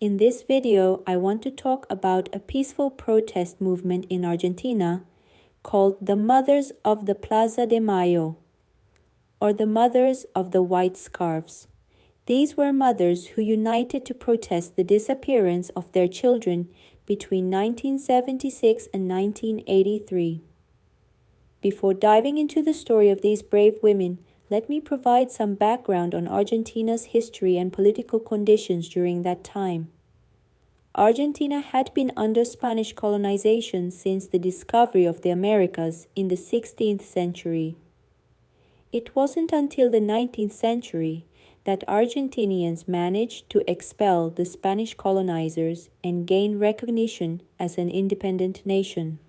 In this video, I want to talk about a peaceful protest movement in Argentina called the Mothers of the Plaza de Mayo, or the Mothers of the White Scarves. These were mothers who united to protest the disappearance of their children between 1976 and 1983. Before diving into the story of these brave women, let me provide some background on Argentina's history and political conditions during that time. Argentina had been under Spanish colonization since the discovery of the Americas in the 16th century. It wasn't until the 19th century that Argentinians managed to expel the Spanish colonizers and gain recognition as an independent nation.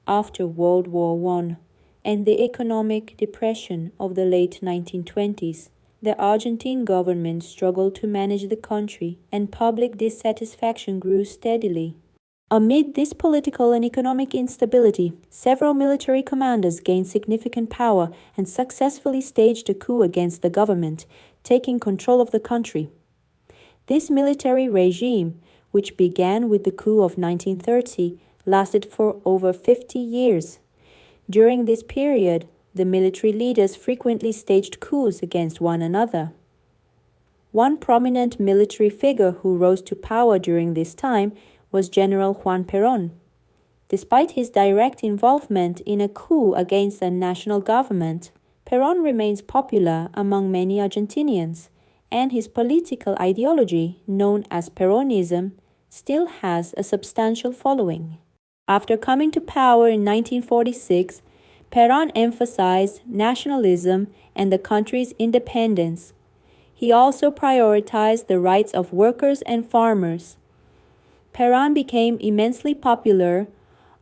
After World War I and the economic depression of the late 1920s, the Argentine government struggled to manage the country and public dissatisfaction grew steadily. Amid this political and economic instability, several military commanders gained significant power and successfully staged a coup against the government, taking control of the country. This military regime, which began with the coup of 1930, lasted for over 50 years. During this period, the military leaders frequently staged coups against one another. One prominent military figure who rose to power during this time was General Juan Perón. Despite his direct involvement in a coup against the national government, Perón remains popular among many Argentinians, and his political ideology, known as Peronism, still has a substantial following. After coming to power in 1946, Perón emphasized nationalism and the country's independence. He also prioritized the rights of workers and farmers. Perón became immensely popular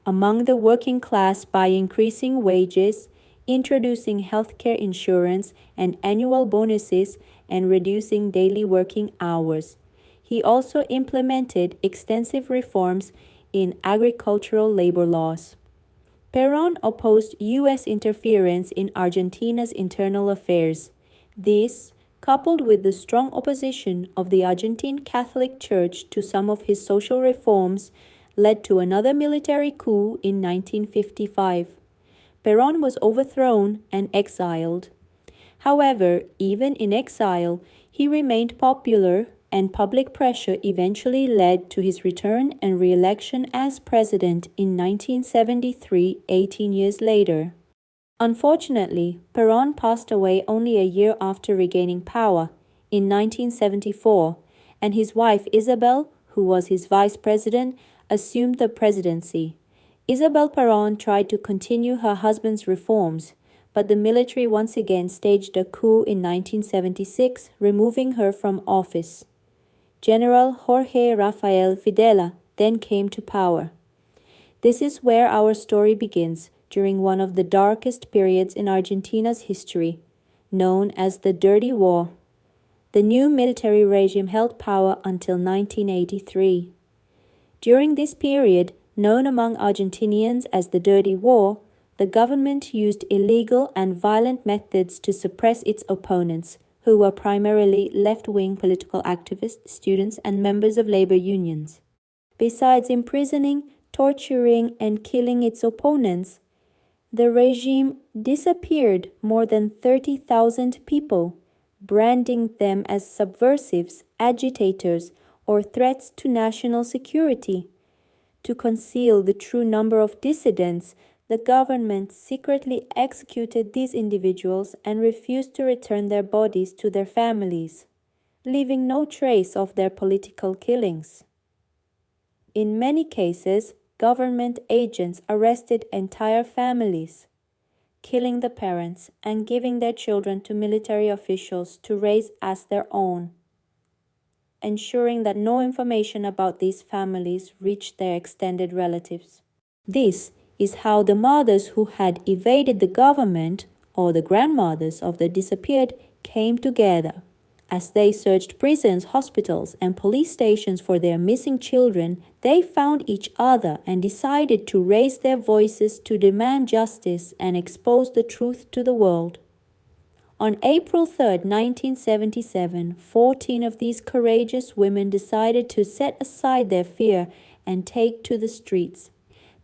among the working class by increasing wages, introducing healthcare insurance and annual bonuses, and reducing daily working hours. He also implemented extensive reforms in agricultural labor laws. Perón opposed U.S. interference in Argentina's internal affairs. This, coupled with the strong opposition of the Argentine Catholic Church to some of his social reforms, led to another military coup in 1955. Perón was overthrown and exiled. However, even in exile, he remained popular, and public pressure eventually led to his return and re-election as president in 1973, 18 years later. Unfortunately, Perón passed away only a year after regaining power, in 1974, and his wife Isabel, who was his vice president, assumed the presidency. Isabel Perón tried to continue her husband's reforms, but the military once again staged a coup in 1976, removing her from office. General Jorge Rafael Videla then came to power. This is where our story begins, during one of the darkest periods in Argentina's history, known as the Dirty War. The new military regime held power until 1983. During this period, known among Argentinians as the Dirty War, the government used illegal and violent methods to suppress its opponents, who were primarily left-wing political activists, students, and members of labor unions. Besides imprisoning, torturing, and killing its opponents, the regime disappeared more than 30,000 people, branding them as subversives, agitators, or threats to national security. To conceal the true number of dissidents, the government secretly executed these individuals and refused to return their bodies to their families, leaving no trace of their political killings. In many cases, government agents arrested entire families, killing the parents and giving their children to military officials to raise as their own, ensuring that no information about these families reached their extended relatives. This is how the mothers who had evaded the government, or the grandmothers of the disappeared, came together. As they searched prisons, hospitals, and police stations for their missing children, they found each other and decided to raise their voices to demand justice and expose the truth to the world. On April 3, 1977, 14 of these courageous women decided to set aside their fear and take to the streets.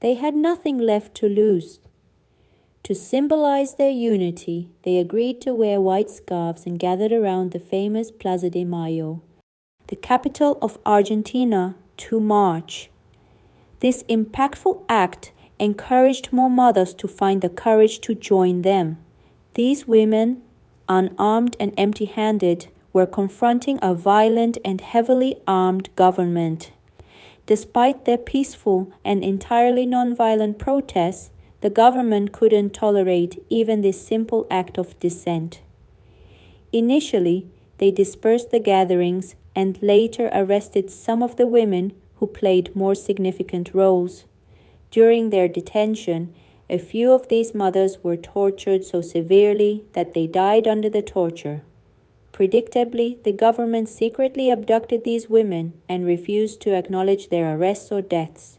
They had nothing left to lose. To symbolize their unity, they agreed to wear white scarves and gathered around the famous Plaza de Mayo, the capital of Argentina, to march. This impactful act encouraged more mothers to find the courage to join them. These women, unarmed and empty-handed, were confronting a violent and heavily armed government. Despite their peaceful and entirely non-violent protests, the government couldn't tolerate even this simple act of dissent. Initially, they dispersed the gatherings and later arrested some of the women who played more significant roles. During their detention, a few of these mothers were tortured so severely that they died under the torture. Predictably, the government secretly abducted these women and refused to acknowledge their arrests or deaths.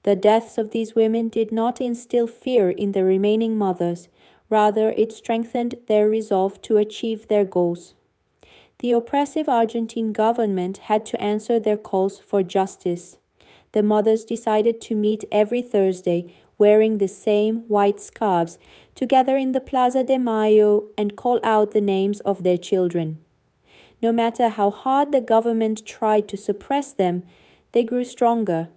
The deaths of these women did not instill fear in the remaining mothers, rather it strengthened their resolve to achieve their goals. The oppressive Argentine government had to answer their calls for justice. The mothers decided to meet every Thursday, wearing the same white scarves, together in the Plaza de Mayo and call out the names of their children. No matter how hard the government tried to suppress them, they grew stronger.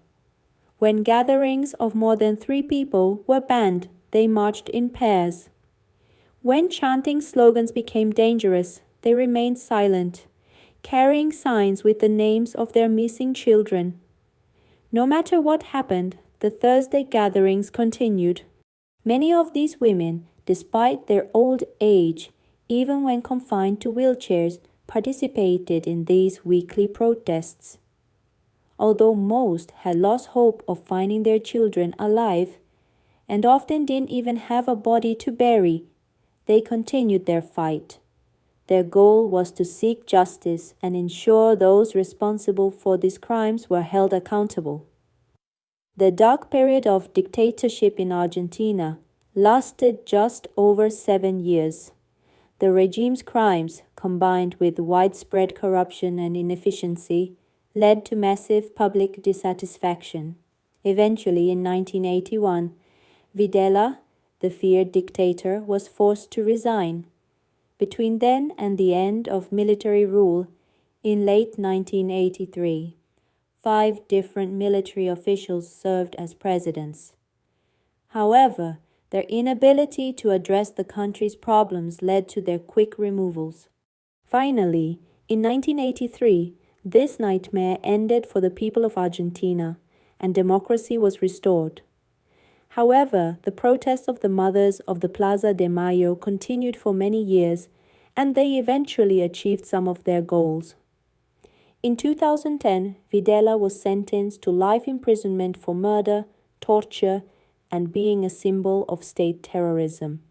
When gatherings of more than 3 people were banned, they marched in pairs. When chanting slogans became dangerous, they remained silent, carrying signs with the names of their missing children. No matter what happened, the Thursday gatherings continued. Many of these women, despite their old age, even when confined to wheelchairs, participated in these weekly protests. Although most had lost hope of finding their children alive, and often didn't even have a body to bury, they continued their fight. Their goal was to seek justice and ensure those responsible for these crimes were held accountable. The dark period of dictatorship in Argentina lasted just over 7 years. The regime's crimes, combined with widespread corruption and inefficiency, led to massive public dissatisfaction. Eventually, in 1981, Videla, the feared dictator, was forced to resign. Between then and the end of military rule, in late 1983, 5 different military officials served as presidents. However, their inability to address the country's problems led to their quick removals. Finally, in 1983, this nightmare ended for the people of Argentina, and democracy was restored. However, the protests of the mothers of the Plaza de Mayo continued for many years, and they eventually achieved some of their goals. In 2010, Videla was sentenced to life imprisonment for murder, torture, and being a symbol of state terrorism.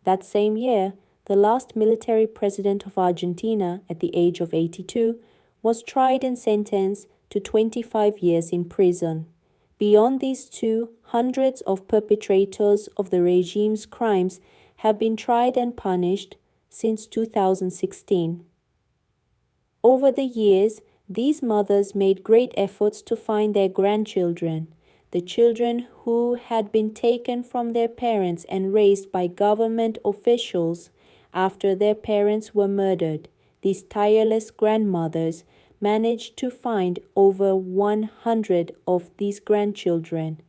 That same year, the last military president of Argentina, at the age of 82, was tried and sentenced to 25 years in prison. Beyond these two, hundreds of perpetrators of the regime's crimes have been tried and punished since 2016. Over the years, these mothers made great efforts to find their grandchildren, the children who had been taken from their parents and raised by government officials after their parents were murdered. These tireless grandmothers managed to find over 100 of these grandchildren,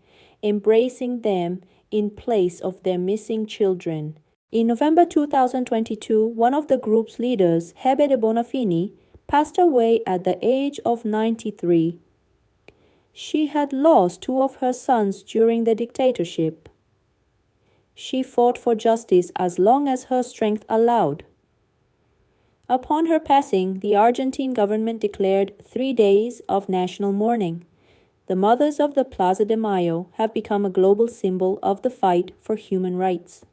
embracing them in place of their missing children. In November 2022, one of the group's leaders, Hebe de Bonafini, passed away at the age of 93. She had lost 2 of her sons during the dictatorship. She fought for justice as long as her strength allowed. Upon her passing, the Argentine government declared 3 days of national mourning. The mothers of the Plaza de Mayo have become a global symbol of the fight for human rights.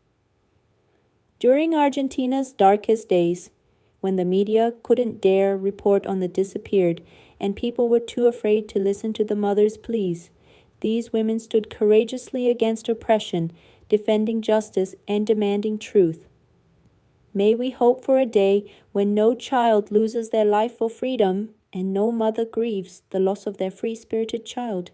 During Argentina's darkest days, when the media couldn't dare report on the disappeared and people were too afraid to listen to the mothers' pleas, these women stood courageously against oppression, defending justice and demanding truth. May we hope for a day when no child loses their life for freedom and no mother grieves the loss of their free-spirited child.